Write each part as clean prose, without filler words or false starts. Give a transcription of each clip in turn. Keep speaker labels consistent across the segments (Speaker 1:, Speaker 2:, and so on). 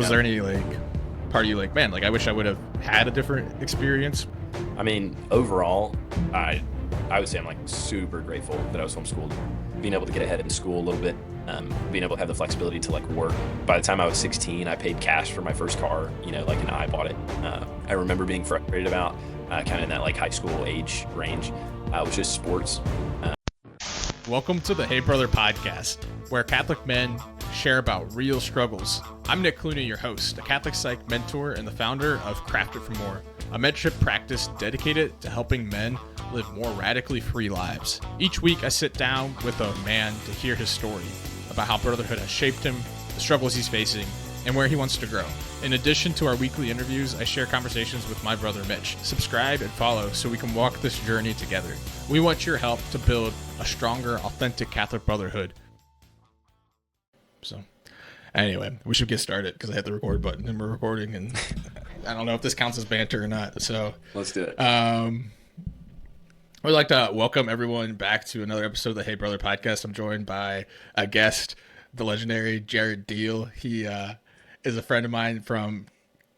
Speaker 1: Was there any like part of you like, man, like I wish I would have had a different experience?
Speaker 2: I mean, overall, I would say I'm like super grateful that I was homeschooled. Being able to get ahead in school a little bit, being able to have the flexibility to like work. By the time I was 16, I paid cash for my first car. And I bought it. I remember being frustrated about kind of in that like high school age range, was just sports.
Speaker 1: Welcome to the Hey Brother podcast, where Catholic men share about real struggles. I'm Nick Clooney, your host, a Catholic psych mentor and the founder of Craft It For More, a mentorship practice dedicated to helping men live more radically free lives. Each week, I sit down with a man to hear his story about how Brotherhood has shaped him, the struggles he's facing, and where he wants to grow. In addition to our weekly interviews, I share conversations with my brother Mitch. Subscribe and follow so we can walk this journey together. We want your help to build a stronger, authentic Catholic brotherhood. So, anyway, we should get started because I hit the record button and we're recording, and I don't know if this counts as banter or not. So
Speaker 2: Let's do it.
Speaker 1: I'd like to welcome everyone back to another episode of the Hey Brother podcast. I'm joined by a guest, the legendary Jarod Deal. He is a friend of mine from,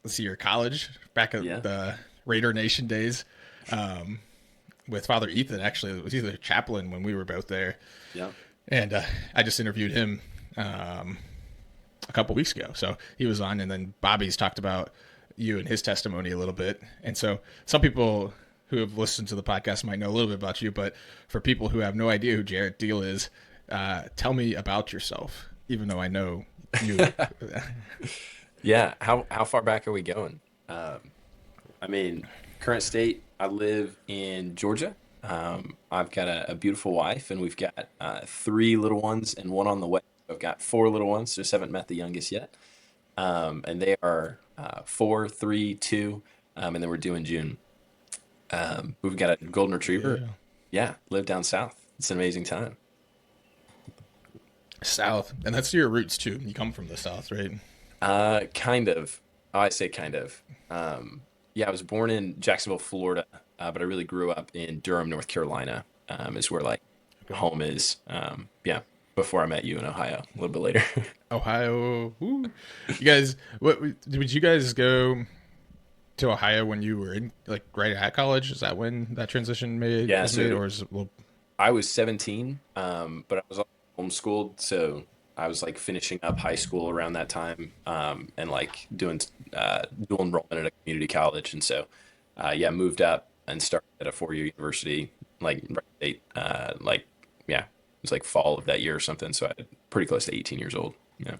Speaker 1: your college, back at the Raider Nation days, with Father Ethan. Actually, it was either chaplain when we were both there.
Speaker 2: Yeah.
Speaker 1: And I just interviewed him a couple weeks ago. So he was on, and then Bobby's talked about you and his testimony a little bit. And so some people who have listened to the podcast might know a little bit about you, but for people who have no idea who Jarod Deal is, tell me about yourself, even though I know you.
Speaker 2: Yeah. How far back are we going? Current state, I live in Georgia. I've got a beautiful wife, and we've got 3 little ones and 1 on the way. I've got 4 little ones, just haven't met the youngest yet. And they are 4, 3, 2, and then we're due in June. We've got a golden retriever. Yeah, live down south. It's an amazing time.
Speaker 1: South, and that's your roots too. You come from the South, right?
Speaker 2: Kind of. I say kind of. I was born in Jacksonville, Florida, but I really grew up in Durham, North Carolina. Is where like home is. Before I met you in Ohio, a little bit later.
Speaker 1: Ohio. Woo. You guys, did you guys go to Ohio when you were in, like, right at college? Is that when that transition made?
Speaker 2: Yeah,
Speaker 1: was
Speaker 2: so
Speaker 1: made, or is it a little...
Speaker 2: I was 17, but I was also homeschooled, so I was like finishing up high school around that time, and like doing dual enrollment at a community college, and so moved up and started at a 4-year university, like it was like fall of that year or something. So I was pretty close to 18 years old. Yeah.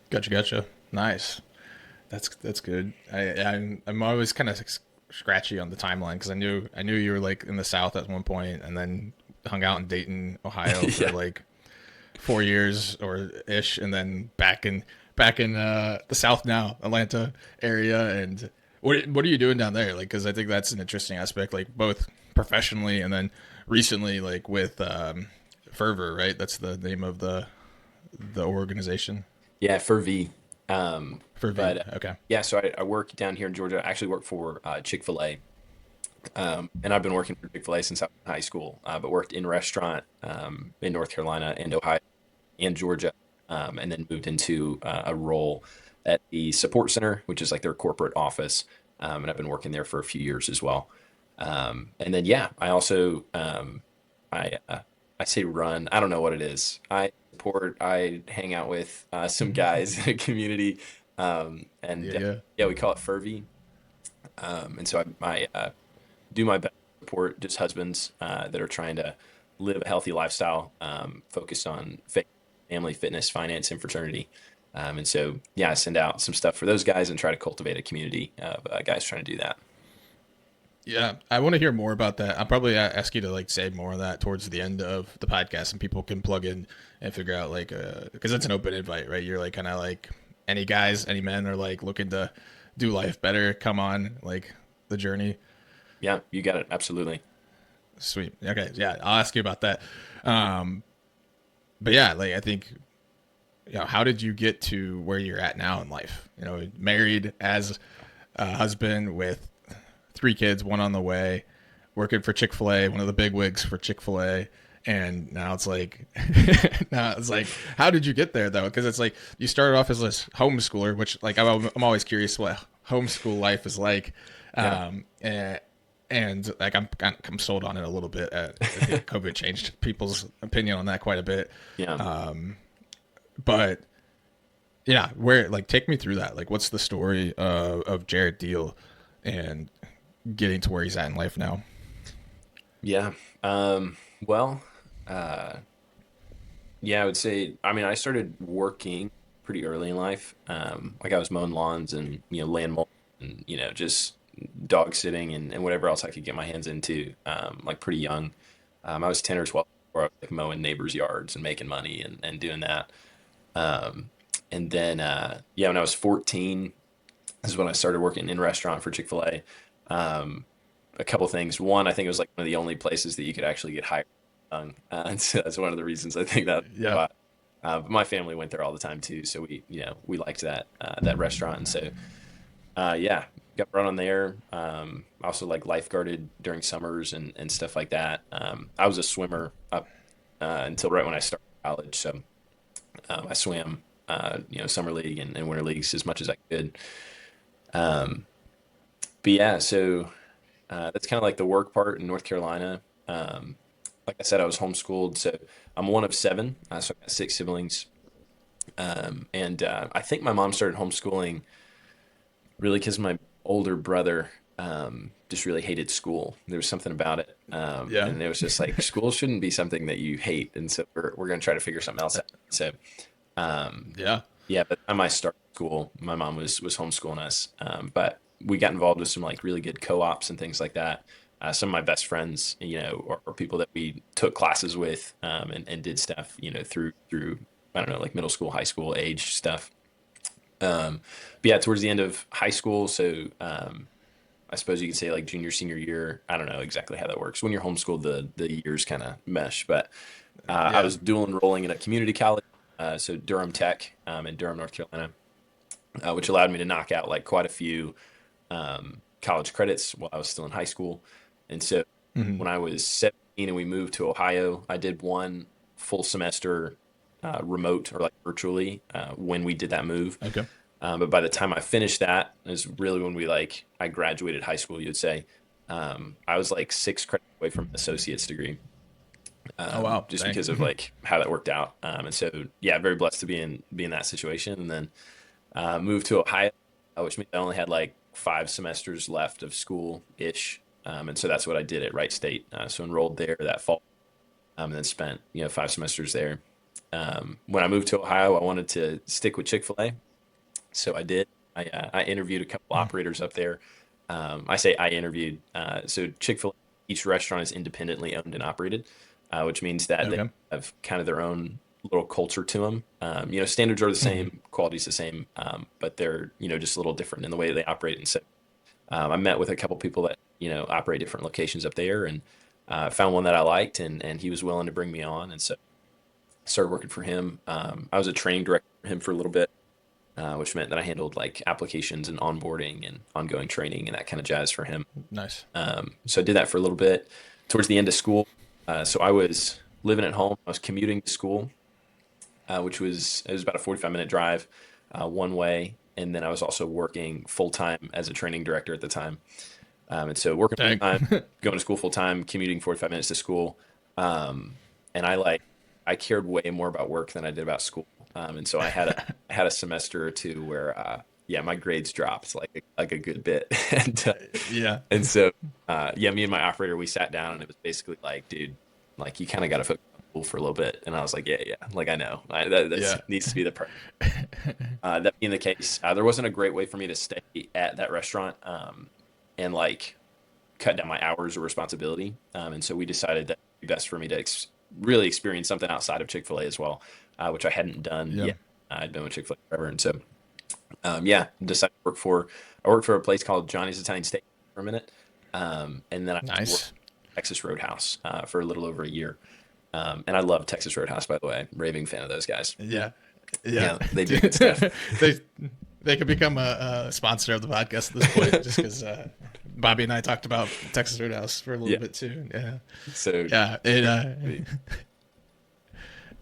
Speaker 1: Gotcha. Nice. That's good. I'm always kind of scratchy on the timeline because I knew you were like in the South at one point, and then hung out in Dayton, Ohio for like 4 years or ish, and then back in the South now, Atlanta area. And what are you doing down there? Like, because I think that's an interesting aspect, like both professionally and then recently, like with Fervor, right? That's the name of the organization.
Speaker 2: Yeah, Fervor.
Speaker 1: Okay.
Speaker 2: Yeah, so I work down here in Georgia. I actually work for Chick-fil-A. And I've been working for Chick-fil-A since I was in high school, but worked in restaurant in North Carolina and Ohio and Georgia, and then moved into a role at the support center, which is like their corporate office. And I've been working there for a few years as well. And then, I also, I say run, I don't know what it is. I hang out with some guys in a community, we call it Fervy. And so I do my best to support just husbands that are trying to live a healthy lifestyle, focused on faith, family, fitness, finance, and fraternity. I send out some stuff for those guys and try to cultivate a community of guys trying to do that.
Speaker 1: Yeah, I want to hear more about that. I'll probably ask you to like say more of that towards the end of the podcast, and people can plug in and figure out like, because it's an open invite, right? You're like kind of like any guys, any men are like looking to do life better, come on, like the journey.
Speaker 2: Yeah, you got it. Absolutely.
Speaker 1: Sweet. Okay. Yeah, I'll ask you about that. But yeah, like I think, how did you get to where you're at now in life? Married as a husband with 3 kids, 1 on the way, working for Chick-fil-A, one of the big wigs for Chick-fil-A, And now it's like, how did you get there though? Because it's like you started off as this homeschooler, which like I'm always curious what homeschool life is like.
Speaker 2: Yeah.
Speaker 1: And like I'm sold on it a little bit. I think COVID changed people's opinion on that quite a bit.
Speaker 2: Yeah.
Speaker 1: But yeah, where like take me through that. Like, what's the story of Jarod Deal and getting to where he's at in life now?
Speaker 2: Yeah. Well, uh, yeah, I would say, I mean, I started working pretty early in life. Like I was mowing lawns and, land mold and, just dog sitting and whatever else I could get my hands into, like pretty young. I was 10 or 12 where I was like mowing neighbors' yards and making money and doing that. Um, and then, yeah, when I was 14, this is when I started working in restaurant for Chick-fil-A. Um, a couple things. One, I think it was like one of the only places that you could actually get hired young. And so that's one of the reasons I think that.
Speaker 1: Yeah.
Speaker 2: But my family went there all the time too, so we liked that restaurant, and so yeah, got brought on there. Also like lifeguarded during summers and stuff like that. I was a swimmer up until right when I started college, so I swam summer league and winter leagues as much as I could. Um, but yeah, so that's kind of like the work part in North Carolina. Like I said, I was homeschooled, so I'm one of seven, so I got six siblings. And I think my mom started homeschooling really because my older brother just really hated school. There was something about it,
Speaker 1: Yeah.
Speaker 2: and it was just like school shouldn't be something that you hate, and so we're going to try to figure something else out. So
Speaker 1: Yeah.
Speaker 2: yeah, by the time I started school, my mom was homeschooling us, but we got involved with some like really good co-ops and things like that. Some of my best friends, or people that we took classes with and did stuff, through I don't know, like middle school, high school age stuff. But yeah, towards the end of high school, so I suppose you could say like junior, senior year. I don't know exactly how that works. When you're homeschooled, the years kind of mesh. But I
Speaker 1: Yeah.
Speaker 2: was dual enrolling in a community college, so Durham Tech in Durham, North Carolina, which allowed me to knock out like quite a few college credits while I was still in high school. And so
Speaker 1: Hmm.
Speaker 2: when I was 17 and we moved to Ohio, I did one full semester remote or like virtually when we did that move.
Speaker 1: Okay.
Speaker 2: But by the time I finished that is really when I graduated high school, you'd say. I was like 6 credits away from an associate's degree,
Speaker 1: Oh wow.
Speaker 2: just
Speaker 1: Dang.
Speaker 2: because of like how that worked out. And so, yeah, very blessed to be in that situation. And then moved to Ohio, which means I only had like 5 semesters left of school ish. And so that's what I did at Wright State. So enrolled there that fall, and then spent 5 semesters there. When I moved to Ohio, I wanted to stick with Chick-fil-A, so I did. I interviewed a couple operators up there. I say I interviewed. So Chick-fil-A, each restaurant is independently owned and operated, which means that they
Speaker 1: Okay.
Speaker 2: have kind of their own little culture to them. Standards are the
Speaker 1: Hmm.
Speaker 2: same, quality's the same, but they're just a little different in the way they operate. And so I met with a couple people that operate different locations up there, and found one that I liked, and he was willing to bring me on, and so started working for him. I was a training director for him for a little bit, which meant that I handled like applications and onboarding and ongoing training and that kind of jazz for him.
Speaker 1: Nice.
Speaker 2: So I did that for a little bit towards the end of school. So I was living at home. I was commuting to school, which it was about a 45-minute drive one way. And then I was also working full time as a training director at the time. And so working full
Speaker 1: Dang.
Speaker 2: time, going to school full time, commuting 45 minutes to school. Um, and I cared way more about work than I did about school. And so I had a semester or two where, yeah, my grades dropped like a good bit.
Speaker 1: Yeah.
Speaker 2: And so, yeah, me and my operator, we sat down and it was basically like, dude, like you kind of got to focus on school for a little bit. And I was like, yeah, yeah, like I know that
Speaker 1: Yeah.
Speaker 2: needs to be the part. That being the case, there wasn't a great way for me to stay at that restaurant, and like cut down my hours of responsibility. And so we decided that it'd be best for me to really experience something outside of Chick-fil-A as well, which I hadn't done
Speaker 1: Yeah.
Speaker 2: yet. I'd been with Chick-fil-A forever. And so, yeah, decided to I worked for a place called Johnny's Italian Steak for a minute. And then I worked
Speaker 1: Nice.
Speaker 2: at Texas Roadhouse for a little over a year. And I love Texas Roadhouse, by the way. Raving fan of those guys.
Speaker 1: Yeah. Yeah.
Speaker 2: Yeah, they do good stuff.
Speaker 1: they they could become a sponsor of the podcast at this point, just because Bobby and I talked about Texas Roadhouse for a little
Speaker 2: Yeah.
Speaker 1: bit too. Yeah.
Speaker 2: So
Speaker 1: Yeah.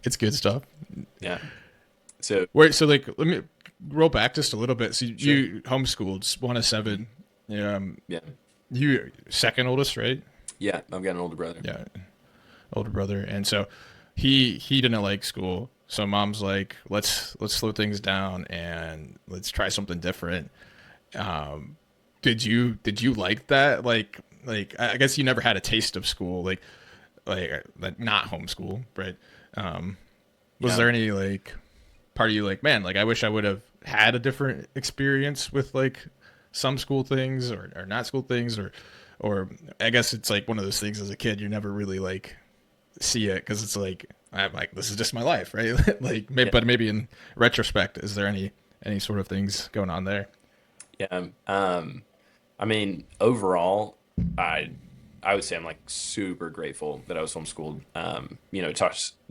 Speaker 1: It's good stuff.
Speaker 2: yeah. So
Speaker 1: Wait, so like, let me roll back just a little bit. So
Speaker 2: sure.
Speaker 1: you homeschooled, one of seven.
Speaker 2: Yeah.
Speaker 1: You second oldest, right?
Speaker 2: Yeah. I've got an older brother.
Speaker 1: Yeah, older brother, and so he didn't like school. So mom's like, let's slow things down and let's try something different. Did you like that? Like I guess you never had a taste of school, like not homeschool, right? Was
Speaker 2: Yeah.
Speaker 1: there any like part of you like, man, like I wish I would have had a different experience with like some school things or not school things or I guess it's like one of those things as a kid you never really like see it because it's like I'm like this is just my life, right? Like maybe,
Speaker 2: Yeah.
Speaker 1: but maybe in retrospect, is there any sort of things going on there?
Speaker 2: Yeah. I mean, overall, I I would say I'm like super grateful that I was homeschooled.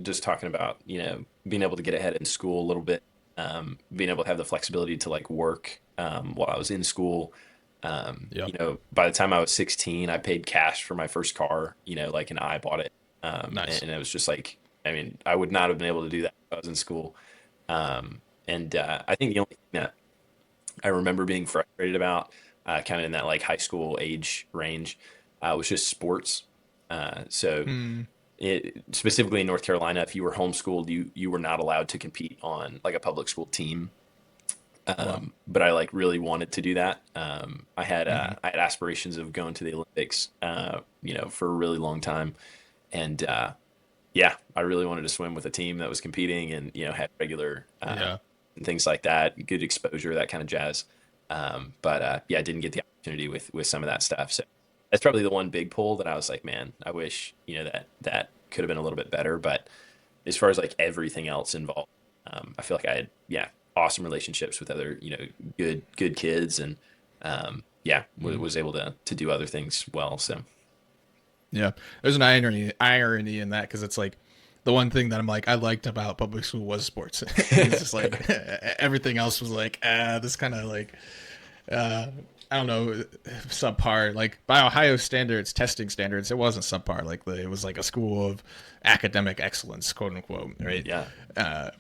Speaker 2: Just talking about, being able to get ahead in school a little bit, being able to have the flexibility to like work while I was in school.
Speaker 1: Yep.
Speaker 2: By the time I was 16, I paid cash for my first car, like, and I bought it.
Speaker 1: Nice.
Speaker 2: And it was just like, I mean, I would not have been able to do that if I was in school. And I think the only thing that I remember being frustrated about, kind of in that like high school age range, was just sports. So
Speaker 1: Hmm.
Speaker 2: specifically in North Carolina, if you were homeschooled, you were not allowed to compete on like a public school team.
Speaker 1: Wow.
Speaker 2: But I like really wanted to do that.
Speaker 1: Hmm.
Speaker 2: I had aspirations of going to the Olympics, for a really long time, and yeah, I really wanted to swim with a team that was competing and had regular
Speaker 1: Yeah.
Speaker 2: things like that, good exposure, that kind of jazz. But yeah, I didn't get the opportunity with some of that stuff. So that's probably the one big pull that I was like, man, I wish that could have been a little bit better. But as far as like everything else involved, I feel like I had awesome relationships with other good kids and
Speaker 1: Hmm.
Speaker 2: was able to do other things well. So
Speaker 1: Yeah. There's an irony in that because it's like the one thing that I'm like I liked about public school was sports, and it's just like everything else was like this kind of like uh, I don't know, subpar. Like by Ohio standards, testing standards, it wasn't subpar. Like it was like a school of academic excellence, quote unquote, right?
Speaker 2: yeah,
Speaker 1: Uh,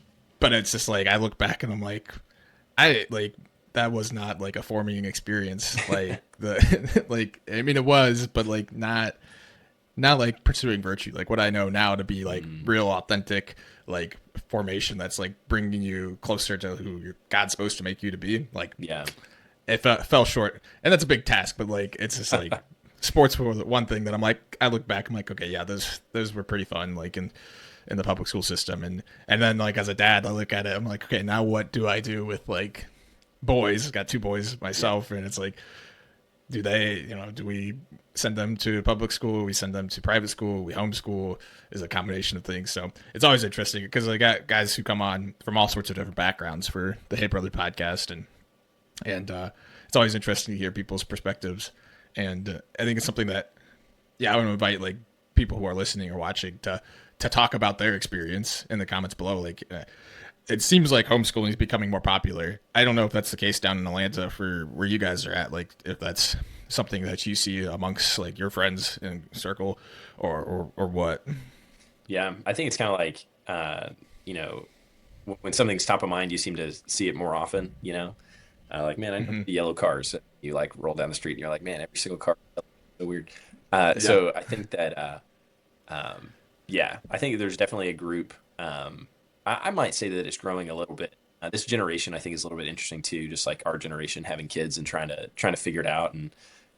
Speaker 1: but it's just like I look back and I'm like, I like that was not like a forming experience. Like the like I mean it was, but like not like pursuing virtue. Like what I know now to be like
Speaker 2: mm,
Speaker 1: real authentic like formation that's like bringing you closer to who God's supposed to make you to be. Like
Speaker 2: yeah,
Speaker 1: it fell short, and that's a big task. But like, it's just like sports were the one thing that I'm like, I look back, I'm like, okay, yeah, those were pretty fun, like in the public school system, and then like as a dad, I look at it, I'm like, okay, now what do I do with like boys? Got two boys
Speaker 2: yeah,
Speaker 1: myself, and it's like, do we send them to public school? We send them to private school? We homeschool? Is a combination of things. So it's always interesting because I got guys who come on from all sorts of different backgrounds for the Hey Brother podcast, and it's always interesting to hear people's perspectives. And I think it's something that, yeah, I want to invite like people who are listening or watching to talk about their experience in the comments below. Like, it seems like homeschooling is becoming more popular. I don't know if that's the case down in Atlanta for where you guys are at. Like, if that's something that you see amongst like your friends in circle, or what.
Speaker 2: yeah. I think it's kind of like when something's top of mind, you seem to see it more often. Like, man, I know
Speaker 1: Hmm.
Speaker 2: the yellow cars. You like roll down the street and you're like, man, every single car is so weird.
Speaker 1: Yeah.
Speaker 2: So I think that, yeah, I think there's definitely a group. I might say that it's growing a little bit. This generation, I think, is a little bit interesting too. Just like our generation having kids and trying to figure it out. And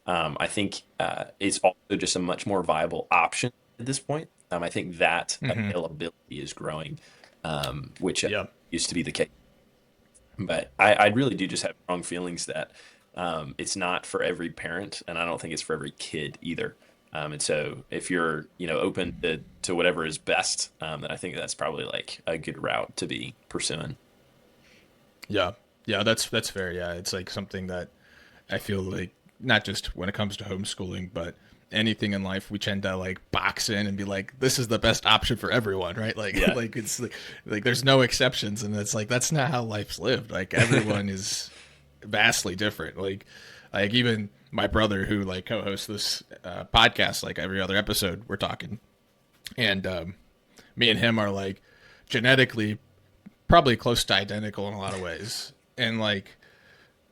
Speaker 2: I think it's also just a much more viable option at this point. I think that
Speaker 1: Hmm.
Speaker 2: availability is growing, which
Speaker 1: Yeah.
Speaker 2: used to be the case. But I really do just have strong feelings that it's not for every parent, and I don't think it's for every kid either. And so, if you're open to whatever is best, then I think that's probably like a good route to be pursuing.
Speaker 1: Yeah. Yeah. That's fair. Yeah. It's like something that I feel like not just when it comes to homeschooling, but anything in life we tend to like box in and be like, this is the best option for everyone, right? Like,
Speaker 2: Yeah,
Speaker 1: like it's like there's no exceptions, and it's like that's not how life's lived. Like everyone is vastly different. Like even my brother who like co-hosts this podcast, like every other episode we're talking, and me and him are like genetically probably close to identical in a lot of ways, and like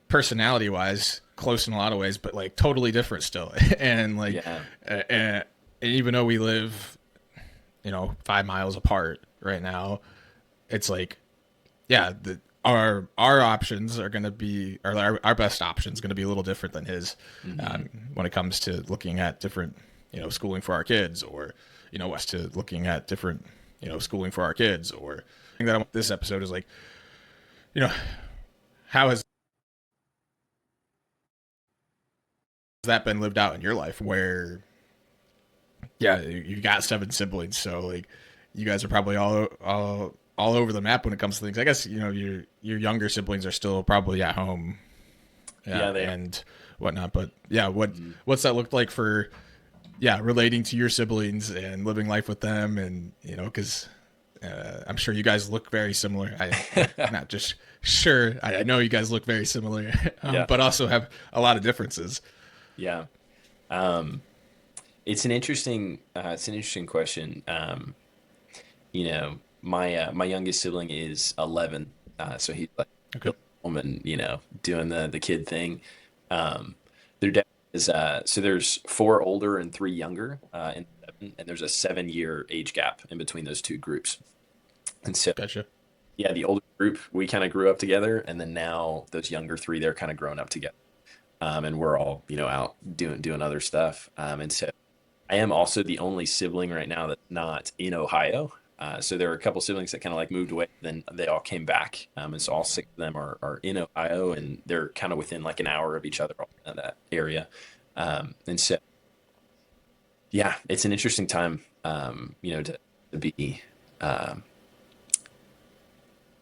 Speaker 1: personality wise close in a lot of ways, but like totally different still. And like
Speaker 2: Yeah.
Speaker 1: and even though we live 5 miles apart right now, it's like yeah, our options are going to be, or our best option is going to be a little different than his,
Speaker 2: Mm-hmm.
Speaker 1: when it comes to looking at different schooling for our kids, or us to looking at different schooling for our kids. Or I think that I want this episode is like, you know how has that been lived out in your life, where yeah, you got 7 siblings, so like you guys are probably all over the map when it comes to things. I guess your younger siblings are still probably at home,
Speaker 2: Yeah, they are.
Speaker 1: and whatnot. But yeah,
Speaker 2: Mhm.
Speaker 1: what's that looked like for relating to your siblings and living life with them, and because I'm sure you guys look very similar. I not just sure, I know you guys look very similar,
Speaker 2: Yeah.
Speaker 1: but also have a lot of differences.
Speaker 2: Yeah. Um, it's an interesting question. My youngest sibling is 11, so he's like
Speaker 1: Okay,
Speaker 2: still home and doing the kid thing. Their dad is so there's four older and three younger, and there's a 7 year age gap in between those two groups. And so
Speaker 1: gotcha.
Speaker 2: yeah, the older group we kind of grew up together, and then now those younger three they're kind of grown up together, and we're all out doing other stuff. And so I am also the only sibling right now that's not in Ohio. So there are a couple siblings that kind of like moved away, then they all came back. And so all six of them are in Ohio, and they're kind of within like an hour of each other in that area. And so, yeah, it's an interesting time, to be, um,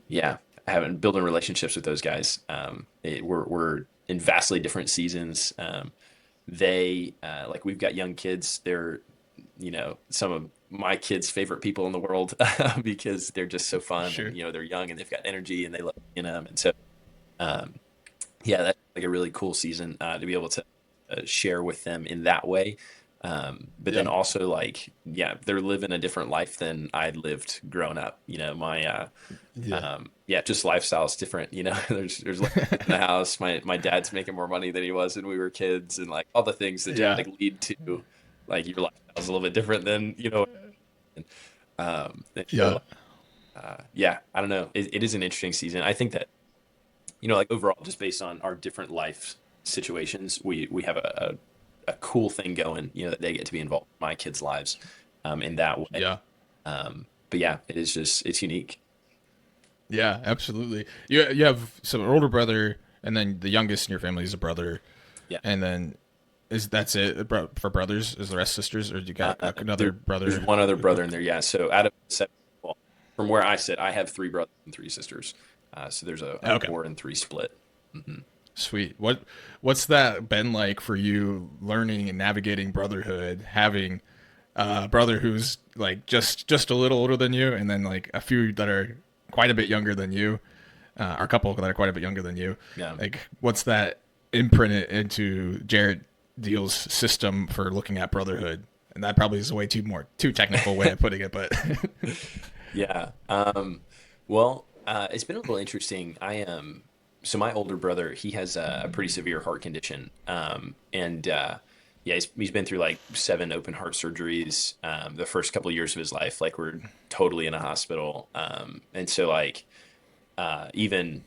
Speaker 2: yeah, having building relationships with those guys. We're in vastly different seasons. They like we've got young kids. They're some of my kids' favorite people in the world because they're just so fun, and
Speaker 1: Sure.
Speaker 2: they're young and they've got energy and they love them. And so um, yeah, that's like a really cool season to be able to share with them in that way. But then
Speaker 1: Yeah.
Speaker 2: also like yeah, they're living a different life than I lived growing up. My
Speaker 1: Yeah.
Speaker 2: yeah, just lifestyle's different. There's less kids in the house. My dad's making more money than he was when we were kids, and like all the things that just
Speaker 1: Yeah.
Speaker 2: like lead to like your lifestyle's a little bit different than and, and
Speaker 1: Yeah.
Speaker 2: so yeah, I don't know. It is an interesting season. I think that like overall, just based on our different life situations, we have a cool thing going. That they get to be involved in my kids' lives in that way.
Speaker 1: Yeah.
Speaker 2: But yeah, it's unique.
Speaker 1: Yeah, absolutely. You have some older brother, and then the youngest in your family is a brother,
Speaker 2: Yeah.
Speaker 1: and then that's it for brothers? Is the rest sisters, or do you got another
Speaker 2: There's
Speaker 1: brother?
Speaker 2: one other brother in there. Yeah. So out of seven, well, from where I sit, I have three brothers and three sisters. So there's a
Speaker 1: Okay,
Speaker 2: 4 and 3 split. Hmm.
Speaker 1: sweet. What's that been like for you, learning and navigating brotherhood, having a brother who's like just a little older than you, and then like a few that are quite a bit younger than you, or a couple that are quite a bit younger than you?
Speaker 2: Yeah.
Speaker 1: Like, what's that imprinted into Jarod Deal's system for looking at brotherhood? And that probably is a way too technical way of putting it, but
Speaker 2: Yeah. Well, it's been a little interesting. So my older brother, he has a pretty severe heart condition. And yeah, he's been through like 7 open heart surgeries. The first couple of years of his life, like we're totally in a hospital. And so like, even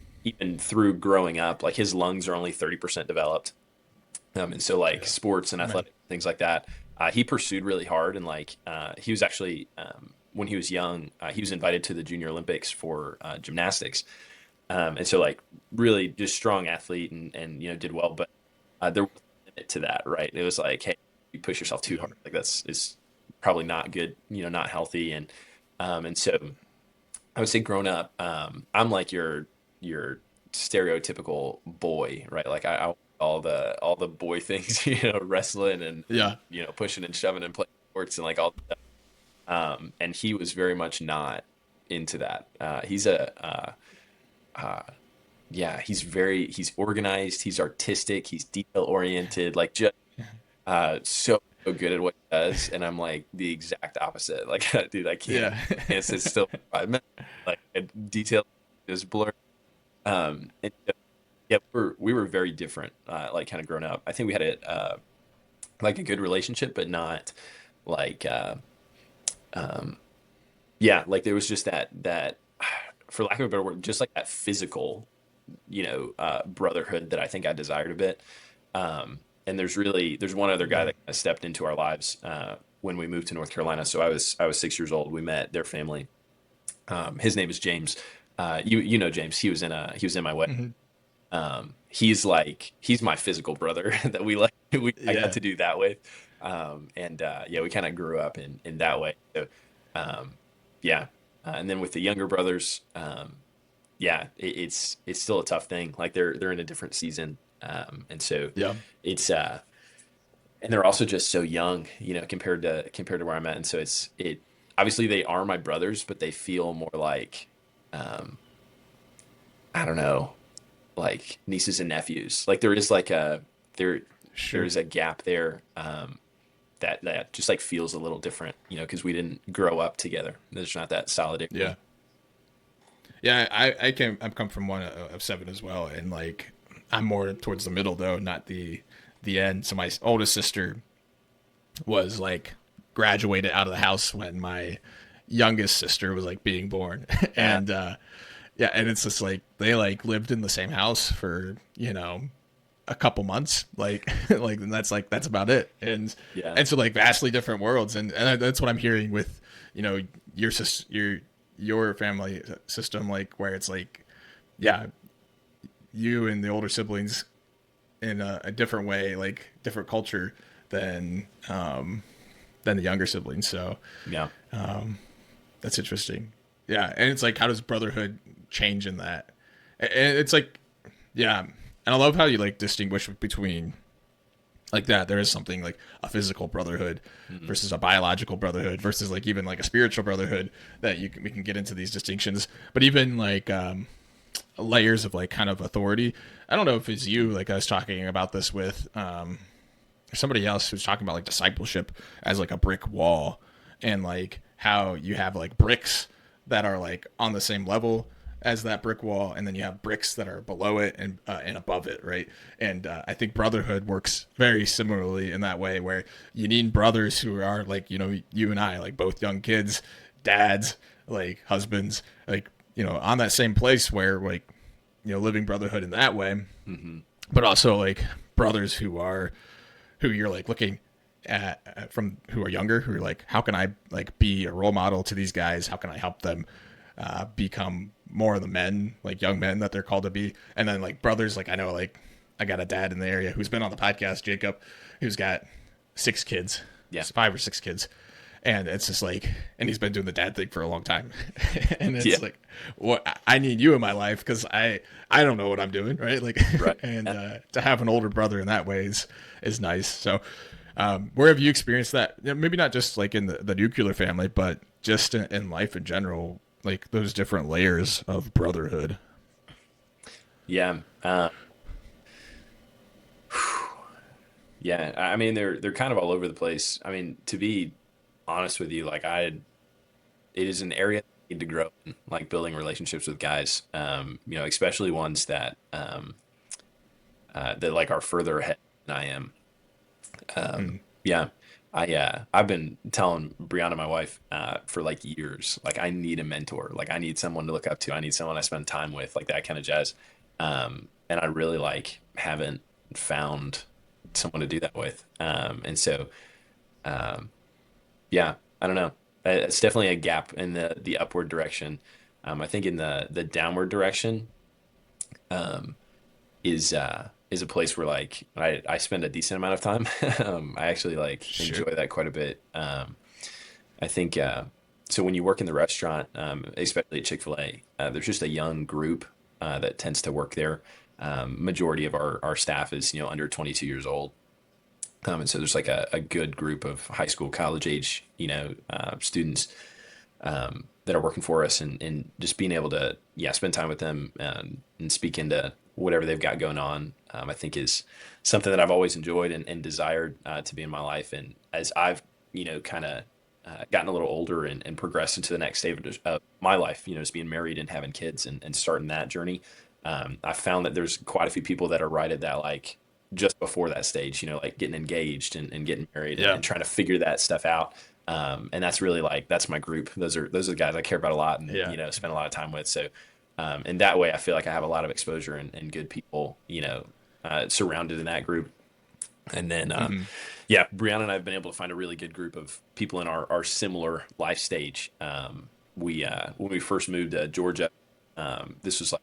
Speaker 2: through growing up, like his lungs are only 30% developed. And so like
Speaker 1: yeah,
Speaker 2: sports and
Speaker 1: man,
Speaker 2: athletic things like that, he pursued really hard. And like, he was actually, when he was young, he was invited to the Junior Olympics for gymnastics. And so like really just strong athlete and did well, but there was a limit to that, right? It was like, hey, you push yourself too
Speaker 1: yeah,
Speaker 2: hard, like that's is probably not good, not healthy. And so I would say growing up, I'm like your stereotypical boy, right? Like I all the boy things, wrestling and
Speaker 1: yeah,
Speaker 2: pushing and shoving and playing sports and like all that stuff. And he was very much not into that. He's a yeah, he's organized, he's artistic, he's detail oriented, like just so good at what he does, and I'm like the exact opposite. Like, dude,
Speaker 1: Yeah.
Speaker 2: can't sit still for 5 minutes. Like, detail is blurred. And yeah, we were very different. Like, kind of grown up. I think we had like a good relationship, but not like um, yeah, like there was just that for lack of a better word, just like that physical, brotherhood that I think I desired a bit. And there's one other guy
Speaker 1: Yeah.
Speaker 2: that kind of stepped into our lives when we moved to North Carolina. So I was 6 years old. We met their family. His name is James. You know James. He was in my wedding.
Speaker 1: Hmm.
Speaker 2: He's my physical brother that I got
Speaker 1: Yeah.
Speaker 2: to do that with. And yeah, we kind of grew up in that way. So um, yeah, and then with the younger brothers, yeah, it's still a tough thing. Like they're in a different season, and so
Speaker 1: Yeah.
Speaker 2: it's and they're also just so young, compared to where I'm at, and so it obviously they are my brothers, but they feel more like um, I don't know, like nieces and nephews. Like there there
Speaker 1: Sure.
Speaker 2: is a gap there, that just like feels a little different, because we didn't grow up together. There's not that solidarity.
Speaker 1: Yeah. Yeah. I've come from one of seven as well, and like I'm more towards the middle though, not the end. So my oldest sister was like graduated out of the house when my youngest sister was like being born,
Speaker 2: Yeah,
Speaker 1: and yeah, and it's just like they like lived in the same house for a couple months, like and that's about it,
Speaker 2: yeah,
Speaker 1: and so like vastly different worlds, and that's what I'm hearing with you know your your family system, like where it's like yeah, you and the older siblings in a different way, like different culture than than the younger siblings. So
Speaker 2: yeah.
Speaker 1: that's interesting. Yeah, and it's like how does brotherhood change in that? And it's like yeah, and I love how you like distinguish between like that. There is something like a physical brotherhood
Speaker 2: Mhm.
Speaker 1: versus a biological brotherhood versus like even like a spiritual brotherhood that we can get into these distinctions. But even like layers of like kind of authority. I don't know if it's you. Like I was talking about this with somebody else who's talking about like discipleship as like a brick wall and like how you have like bricks that are like on the same level as that brick wall and then you have bricks that are below it and above it, right? And I think brotherhood works very similarly in that way where you need brothers who are like you and I, like both young kids, dads, like husbands, like on that same place where like living brotherhood in that way,
Speaker 2: Mhm.
Speaker 1: but also like brothers who you're like looking at from who are younger, who are like, how can I like be a role model to these guys? How can I help them become more of the men, like young men that they're called to be? And then like brothers, like I know, like I got a dad in the area who's been on the podcast, Jacob, who's got 6 kids,
Speaker 2: Yeah,
Speaker 1: 5 or 6 kids. And it's just like, and he's been doing the dad thing for a long time, and
Speaker 2: yeah,
Speaker 1: it's like, what I need you in my life because I don't know what I'm doing, right? Like,
Speaker 2: right.
Speaker 1: and
Speaker 2: Yeah.
Speaker 1: to have an older brother in that way is nice. So, where have you experienced that? Maybe not just like in the nuclear family, but just in life in general, like those different layers of brotherhood.
Speaker 2: Yeah. Yeah. I mean, they're kind of all over the place. I mean, to be honest with you, like it is an area I need to grow in, like building relationships with guys. Especially ones that like are further ahead than I am.
Speaker 1: Hmm.
Speaker 2: Yeah. I've been telling Brianna, my wife, for like years, like I need a mentor. Like I need someone to look up to. I need someone I spend time with, like that kind of jazz. And I really like haven't found someone to do that with. And so um, yeah, I don't know. It's definitely a gap in the upward direction. I think in the downward direction um, is a place where like I spend a decent amount of time. I actually like
Speaker 1: Sure.
Speaker 2: enjoy that quite a bit. I think so. When you work in the restaurant, especially at Chick-fil-A, there's just a young group that tends to work there. Majority of our staff is under 22 years old. And so there's like a good group of high school, college age, students that that are working for us, and just being able to spend time with them, and speak into whatever they've got going on, I think is something that I've always enjoyed and desired to be in my life. And as I've kind of gotten a little older and progressed into the next stage of my life, just being married and having kids and starting that journey, I found that there's quite a few people that are right at that, like just before that stage, like getting engaged and getting married and,
Speaker 1: Yeah.
Speaker 2: and trying to figure that stuff out. And that's really like, that's my group. Those are the guys I care about a lot and,
Speaker 1: Yeah.
Speaker 2: spend a lot of time with. So, in that way, I feel like I have a lot of exposure and good people, surrounded in that group. And then,
Speaker 1: Hmm.
Speaker 2: yeah, Brianna and I have been able to find a really good group of people in our similar life stage. When we first moved to Georgia, this was like,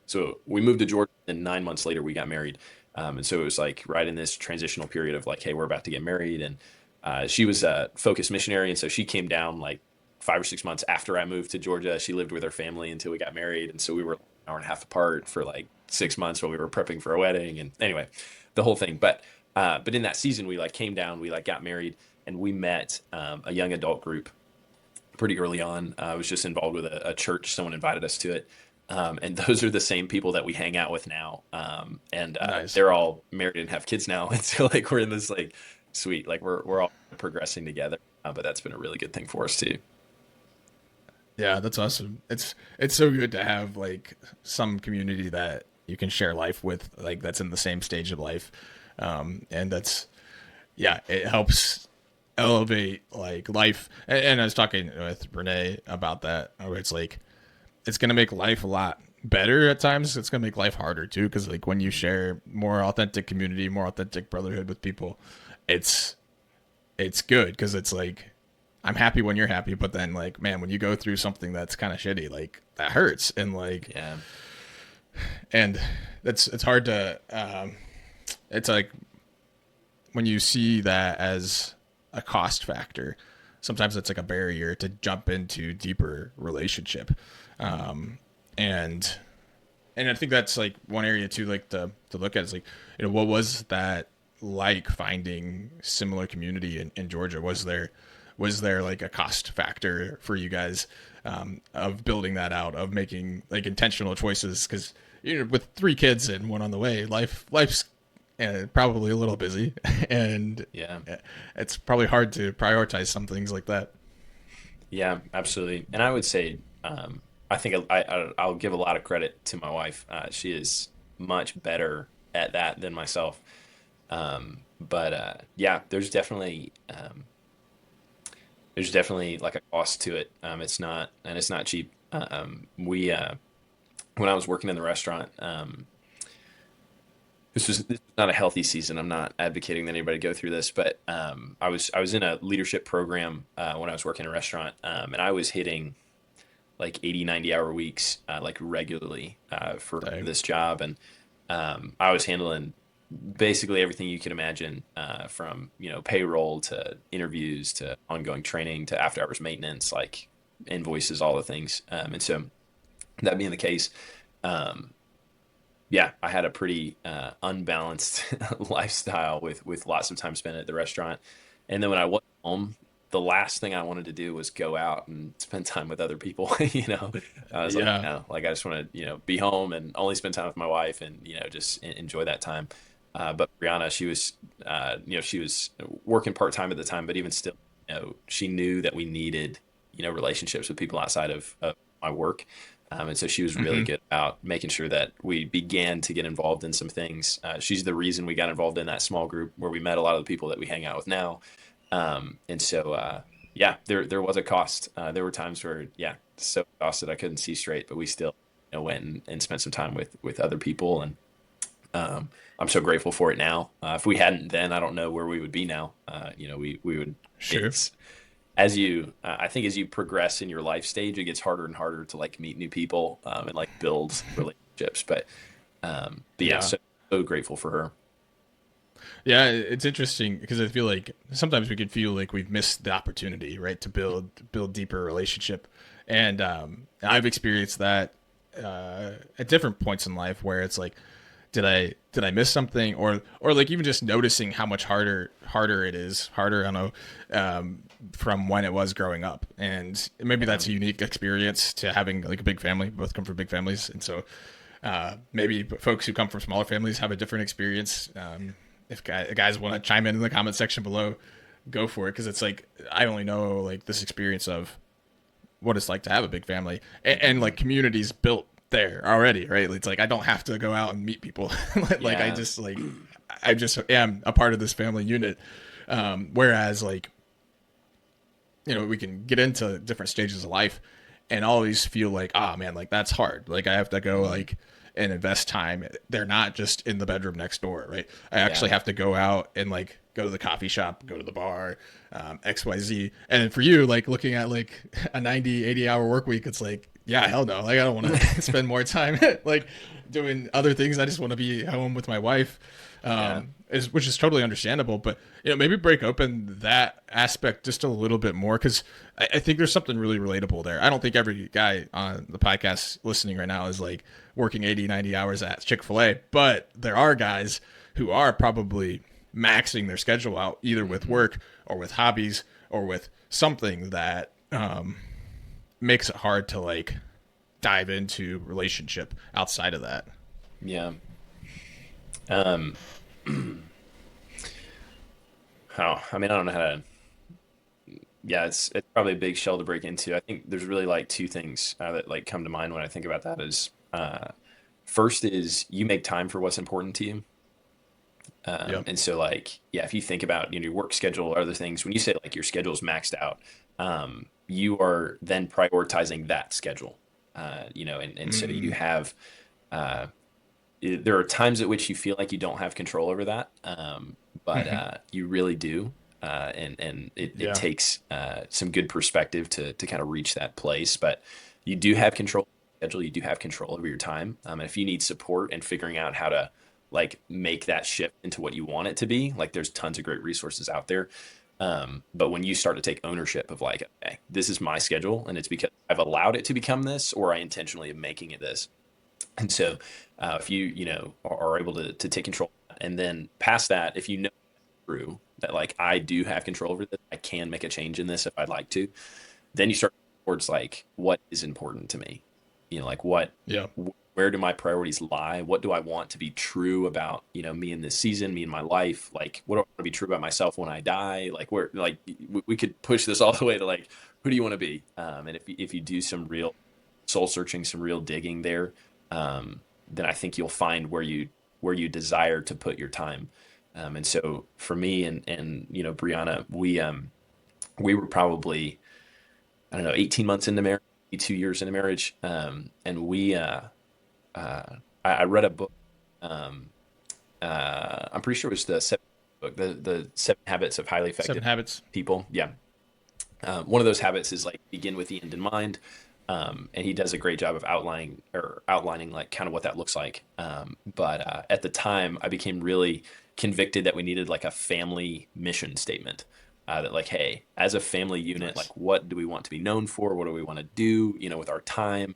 Speaker 2: so we moved to Georgia, and 9 months later we got married. And so it was like right in this transitional period of like, hey, we're about to get married. And she was a focused missionary. And so she came down like 5 or 6 months after I moved to Georgia. She lived with her family until we got married. And so we were an hour and a half apart for like 6 months while we were prepping for a wedding. And anyway, the whole thing. But in that season, we like came down, we like got married, and we met a young adult group pretty early on. I was just involved with a church. Someone invited us to it. And those are the same people that we hang out with now. And
Speaker 1: Nice.
Speaker 2: they're all married and have kids now. And so like we're in this like sweet, like we're all progressing together. But that's been a really good thing for us too.
Speaker 1: Yeah, that's awesome. It's so good to have like some community that you can share life with, like that's in the same stage of life, and that's yeah, it helps elevate like life. And I was talking with Renee about that. Where it's like it's gonna make life a lot better at times. It's gonna make life harder too, because like when you share more authentic community, more authentic brotherhood with people, it's it's good because it's like I'm happy when you're happy, but then like man, when you go through something that's kind of shitty, like that hurts, and like
Speaker 2: Yeah.
Speaker 1: and it's hard to it's like when you see that as a cost factor, sometimes it's like a barrier to jump into deeper relationship, and and I think that's like one area too, like to look at is like what was that like finding similar community in Georgia? Was there like a cost factor for you guys of building that out, of making like intentional choices? Because with three kids and one on the way, life's probably a little busy, and
Speaker 2: Yeah.
Speaker 1: it's probably hard to prioritize some things like that.
Speaker 2: Yeah, absolutely. And I would say, I think I'll give a lot of credit to my wife. She is much better at that than myself. But yeah, there's definitely like a cost to it. It's not cheap. We When I was working in the restaurant, this was not a healthy season. I'm not advocating that anybody go through this, but I was in a leadership program when I was working in a restaurant, and I was hitting like 80, 90 hour weeks like regularly for
Speaker 1: Dang.
Speaker 2: this job, and I was handling basically everything you could imagine, from payroll to interviews to ongoing training to after hours maintenance, like invoices, all the things. And so that being the case, um, yeah, I had a pretty unbalanced lifestyle with lots of time spent at the restaurant. And then when I was home, the last thing I wanted to do was go out and spend time with other people. I was like,
Speaker 1: Yeah.
Speaker 2: no, like I just want to, be home and only spend time with my wife and, just enjoy that time. But Brianna, she was working part time at the time, but even still, she knew that we needed, relationships with people outside of my work. And so she was really
Speaker 1: Hmm.
Speaker 2: good about making sure that we began to get involved in some things. She's the reason we got involved in that small group where we met a lot of the people that we hang out with now. And so, yeah, there was a cost. There were times where, yeah, so exhausted I couldn't see straight, but we still, went and spent some time with other people. And I'm so grateful for it now. If we hadn't then, I don't know where we would be now. We would.
Speaker 1: Sure.
Speaker 2: It's I think as you progress in your life stage, it gets harder and harder to like meet new people, and like build relationships. But yeah,
Speaker 1: Yeah.
Speaker 2: so grateful for her.
Speaker 1: Yeah, it's interesting because I feel like sometimes we can feel like we've missed the opportunity, right, to build deeper relationship, and I've experienced that at different points in life where it's like did I miss something, or like even just noticing how much harder it is, harder, I don't know, from when it was growing up. And maybe
Speaker 2: Yeah.
Speaker 1: that's a unique experience to having like a big family. Both come from big families, and so maybe folks who come from smaller families have a different experience. If guys want to chime in the comment section below, go for it, because it's like I only know like this experience of what it's like to have a big family, and like communities built there already, right? It's like I don't have to go out and meet people. Like
Speaker 2: Yeah.
Speaker 1: I just am a part of this family unit. Whereas like, we can get into different stages of life and always feel like, ah, man, like that's hard. Like I have to go
Speaker 2: Mhm.
Speaker 1: like and invest time. They're not just in the bedroom next door, right? I
Speaker 2: Yeah.
Speaker 1: actually have to go out and like go to the coffee shop, go to the bar, XYZ. And for you, like looking at like a 90, 80 hour work week, it's like, yeah, hell no. Like I don't want to spend more time like doing other things. I just want to be home with my wife.
Speaker 2: Yeah.
Speaker 1: Which is totally understandable, but maybe break open that aspect just a little bit more, because I think there's something really relatable there. I don't think every guy on the podcast listening right now is like working 80, 90 hours at Chick-fil-A, but there are guys who are probably maxing their schedule out either with
Speaker 2: Mhm.
Speaker 1: work or with hobbies or with something that makes it hard to like dive into relationship outside of that.
Speaker 2: Yeah. Um, I mean, I don't know how to. Yeah, it's probably a big shell to break into. I think there's really like two things that like come to mind when I think about that. Is first is you make time for what's important to you.
Speaker 1: Yep.
Speaker 2: And so like, yeah, if you think about, your work schedule or other things, when you say like your schedule's maxed out, you are then prioritizing that schedule. And so you
Speaker 1: Mm,
Speaker 2: have, there are times at which you feel like you don't have control over that, but you really do. And it
Speaker 1: yeah.
Speaker 2: takes some good perspective to kind of reach that place. But you do have control of your schedule, you do have control over your time. And if you need support in figuring out how to like make that shift into what you want it to be, like there's tons of great resources out there. But when you start to take ownership of like, okay, this is my schedule and it's because I've allowed it to become this, or I intentionally am making it this. And so, if are able to take control, and then past that, if you know through that, like I do have control over this, I can make a change in this if I'd like to. Then you start towards like what is important to me, like
Speaker 1: Yeah.
Speaker 2: where do my priorities lie? What do I want to be true about, me in this season, me in my life? Like, what do I want to be true about myself when I die? Like, where, like, we could push this all the way to like, who do you want to be? And if you do some real soul searching, some real digging there, then I think you'll find where you desire to put your time. And so for me and Brianna, we were probably, I don't know, 18 months into marriage, 2 years into marriage, and uh, I read a book. Um, I'm pretty sure it was the seven book, the 7 Habits of Highly
Speaker 1: Seven
Speaker 2: Effective
Speaker 1: Habits.
Speaker 2: People. Yeah, one of those habits is like begin with the end in mind. And he does a great job of outlining like kind of what that looks like. But at the time, I became really convicted that we needed like a family mission statement. That like, hey, as a family unit,
Speaker 1: Nice.
Speaker 2: like what do we want to be known for? What do we want to do? With our time.